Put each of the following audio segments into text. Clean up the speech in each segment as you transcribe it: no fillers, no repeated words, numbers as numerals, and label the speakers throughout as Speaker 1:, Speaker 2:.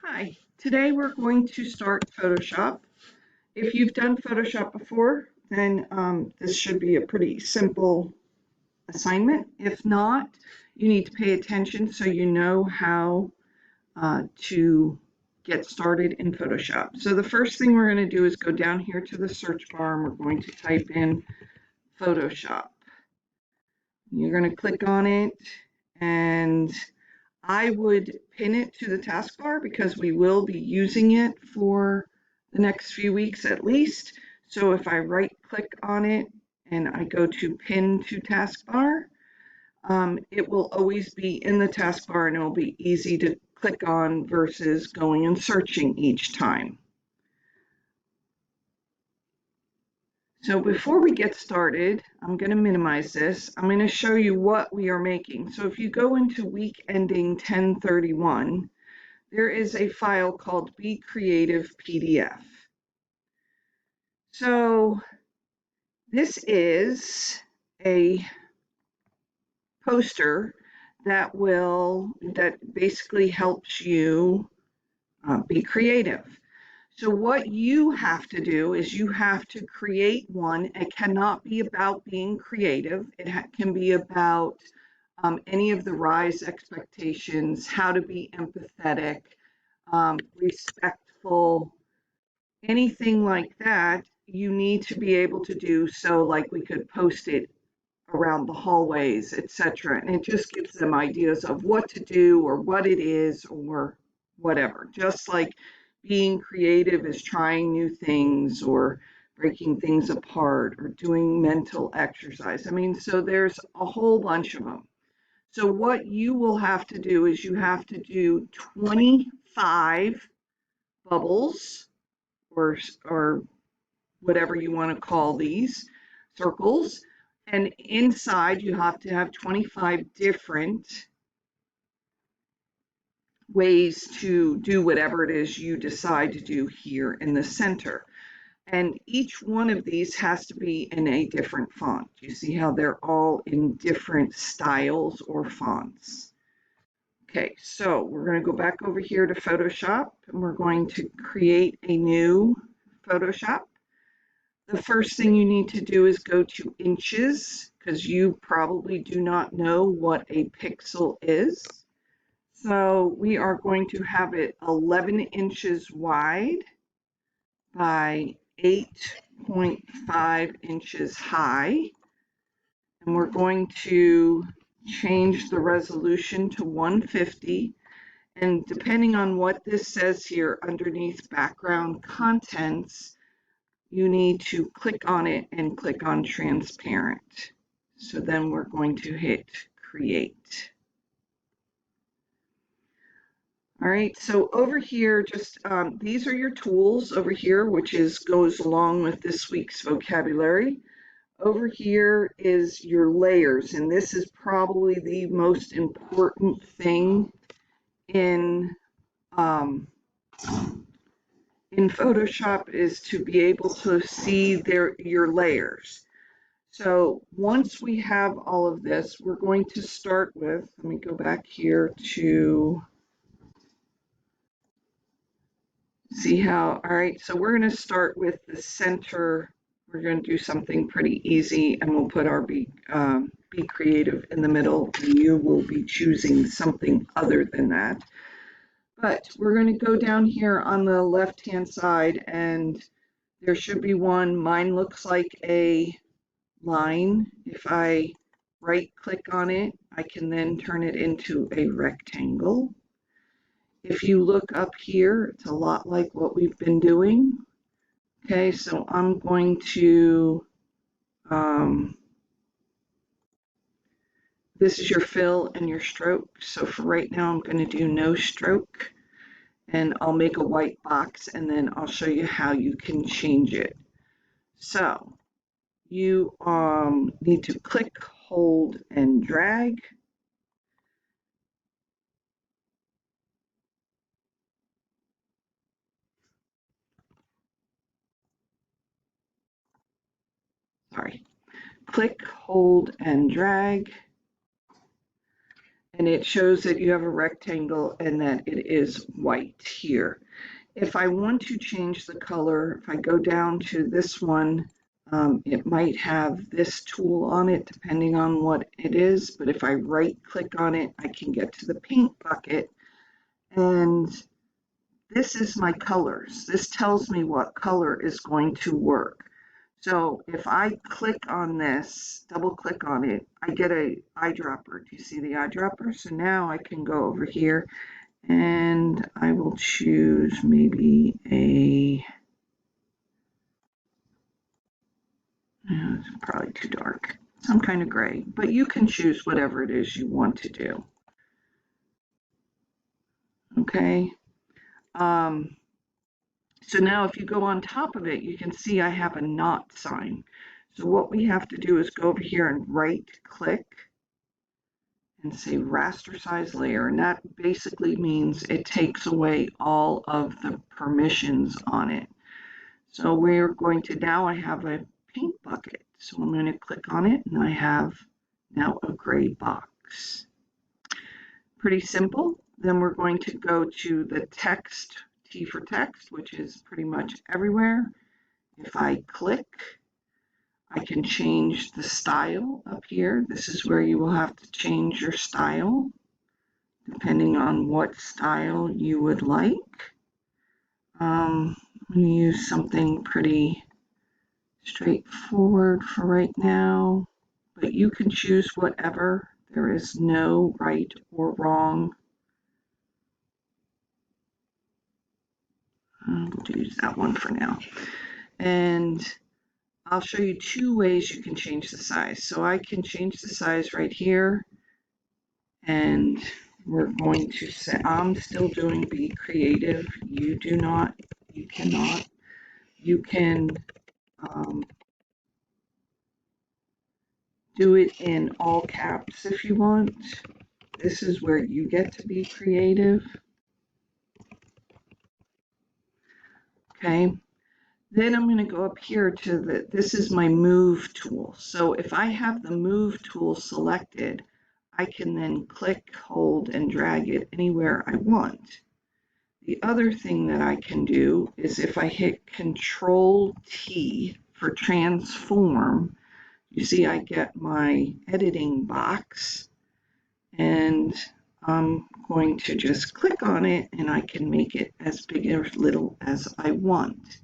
Speaker 1: Hi, today we're going to start Photoshop. If you've done Photoshop before, then this should be a pretty simple assignment. If not, you need to pay attention so you know how to get started in Photoshop. So the first thing we're going to do is go down here to the search bar and we're going to type in Photoshop. You're going to click on it, and I would pin it to the taskbar because we will be using it for the next few weeks at least. So if I right click on it and I go to pin to taskbar, it will always be in the taskbar and it will be easy to click on versus going and searching each time. So before we get started, I'm going to minimize this. I'm going to show you what we are making. So if you go into week ending 10/31, there is a file called Be Creative PDF. So this is a poster that basically helps you be creative. So what you have to do is you have to create one. It cannot be about being creative. It can be about any of the RISE expectations, how to be empathetic, respectful, anything like that. You need to be able to do so, like we could post it around the hallways, etc. And it just gives them ideas of what to do or what it is or whatever. Just like being creative is trying new things or breaking things apart or doing mental exercise. I mean, so there's a whole bunch of them. So what you will have to do is you have to do 25 bubbles or whatever you want to call these circles. And inside you have to have 25 different ways to do whatever it is you decide to do here in the center. And each one of these has to be in a different font. You see how they're all in different styles or fonts. Okay, so we're going to go back over here to Photoshop and we're going to create a new Photoshop. The first thing you need to do is go to inches because you probably do not know what a pixel is. So we are going to have it 11 inches wide by 8.5 inches high. And we're going to change the resolution to 150. And depending on what this says here underneath background contents, you need to click on it and click on transparent. So then we're going to hit create. All right, so over here, just these are your tools over here, which goes along with this week's vocabulary. Over here is your layers, and this is probably the most important thing in Photoshop, is to be able to see your layers. So once we have all of this, we're going to start with, let me go back here to see how, all right, so we're going to start with the center. We're going to do something pretty easy, and we'll put our be creative in the middle, and you will be choosing something other than that. But we're going to go down here on the left-hand side, and there should be one. Mine looks like a line. If I right-click on it, I can then turn it into a rectangle. If you look up here, it's a lot like what we've been doing. Okay, so I'm going to, this is your fill and your stroke. So for right now, I'm going to do no stroke, and I'll make a white box, and then I'll show you how you can change it. So you need to click, hold, and drag. Sorry. Click, hold, and drag. and it shows that you have a rectangle and that it is white here. If I want to change the color, if I go down to this one, it might have this tool on it depending on what it is, but if I right click on it, I can get to the paint bucket, and this is my colors. This tells me what color is going to work. So if I click on this, double click on it, I get a eyedropper. Do you see the eyedropper? So now I can go over here and I will choose maybe it's probably too dark, some kind of gray, but you can choose whatever it is you want to do. Okay. So now if you go on top of it, you can see I have a not sign. So what we have to do is go over here and right click and say raster size layer, and that basically means it takes away all of the permissions on it. So we're going to, now I have a paint bucket. So I'm going to click on it and I have now a gray box. Pretty simple. Then we're going to go to the text, T for text, which is pretty much everywhere. If I click, I can change the style up here. This is where you will have to change your style depending on what style you would like. I'm going to use something pretty straightforward for right now, but you can choose whatever. There is no right or wrong. We'll use that one for now. And I'll show you two ways you can change the size. So I can change the size right here, and we're going to say, I'm still doing be creative. You do not, you cannot. You can do it in all caps if you want. This is where you get to be creative. Okay. Then I'm going to go up here to this is my move tool. So if I have the move tool selected, I can then click, hold, and drag it anywhere I want. The other thing that I can do is if I hit Control T for transform, you see I get my editing box, and I'm going to just click on it and I can make it as big or little as I want.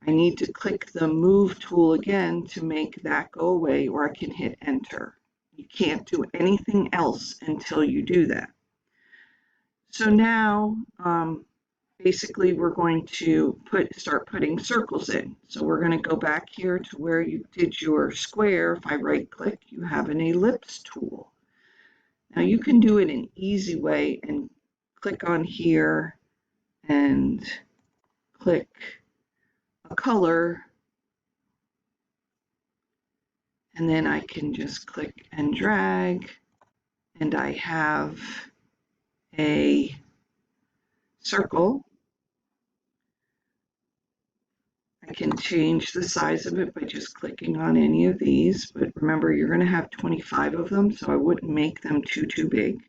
Speaker 1: I need to click the move tool again to make that go away, or I can hit enter. You can't do anything else until you do that. So now basically we're going to start putting circles in. So we're going to go back here to where you did your square. If I right click, you have an ellipse tool. Now you can do it an easy way and click on here and click a color, and then I can just click and drag, and I have a circle. I can change the size of it by just clicking on any of these, but remember you're going to have 25 of them, so I wouldn't make them too big.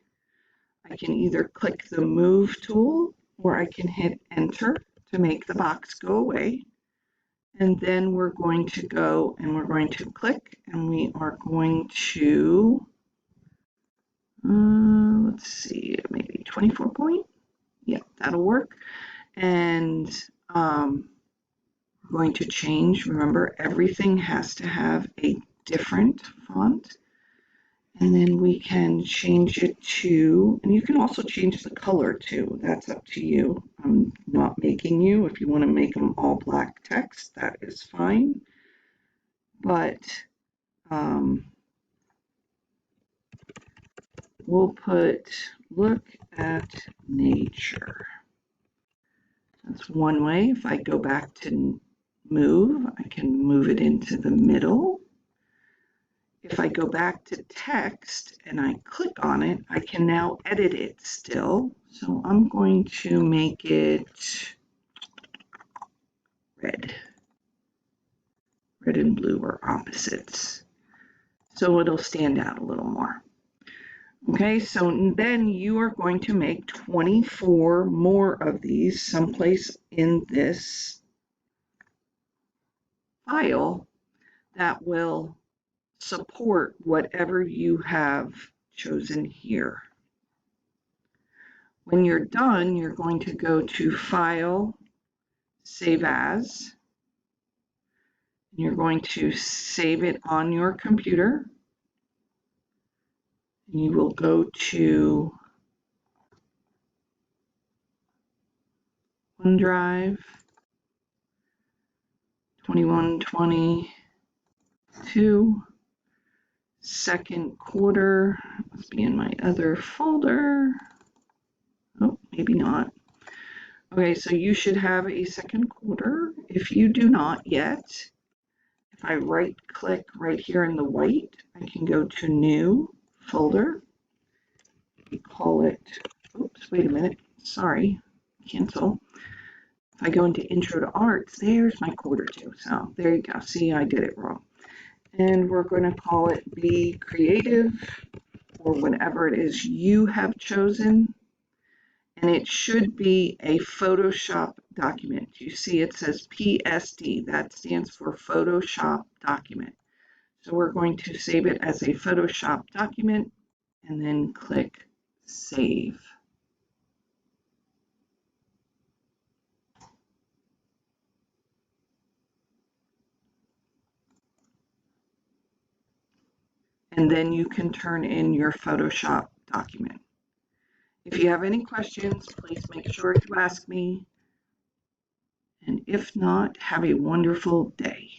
Speaker 1: I can either click the move tool or I can hit enter to make the box go away. And then we're going to go and we're going to click and we are going to, let's see, maybe 24 point. Yeah, that'll work. And we're going to change. Remember, everything has to have a different font. And then we can change it to, and you can also change the color too. That's up to you. I'm not making you. If you want to make them all black text, that is fine. But we'll put look at nature. That's one way. If I go back to move, I can move it into the middle. If I go back to text and I click on it, I can now edit it still. So I'm going to make it red. Red and blue are opposites. So it'll stand out a little more. Okay, so then you are going to make 24 more of these someplace in this file that will support whatever you have chosen here. When you're done, you're going to go to File, Save As. You're going to save it on your computer. You will go to OneDrive, 2122, second quarter, must be in my other folder. Oh, maybe not. Okay, so you should have a second quarter. If you do not yet, if I right click right here in the white, I can go to New Folder. We call it, oops, wait a minute, sorry, cancel. If I go into Intro to Arts, there's my quarter two. So there you go. See, I did it wrong. And we're going to call it Be Creative, or whatever it is you have chosen. And it should be a Photoshop document. You see it says PSD. That stands for Photoshop document. So we're going to save it as a Photoshop document and then click Save. And then you can turn in your Photoshop document. If you have any questions, please make sure to ask me. And if not, have a wonderful day.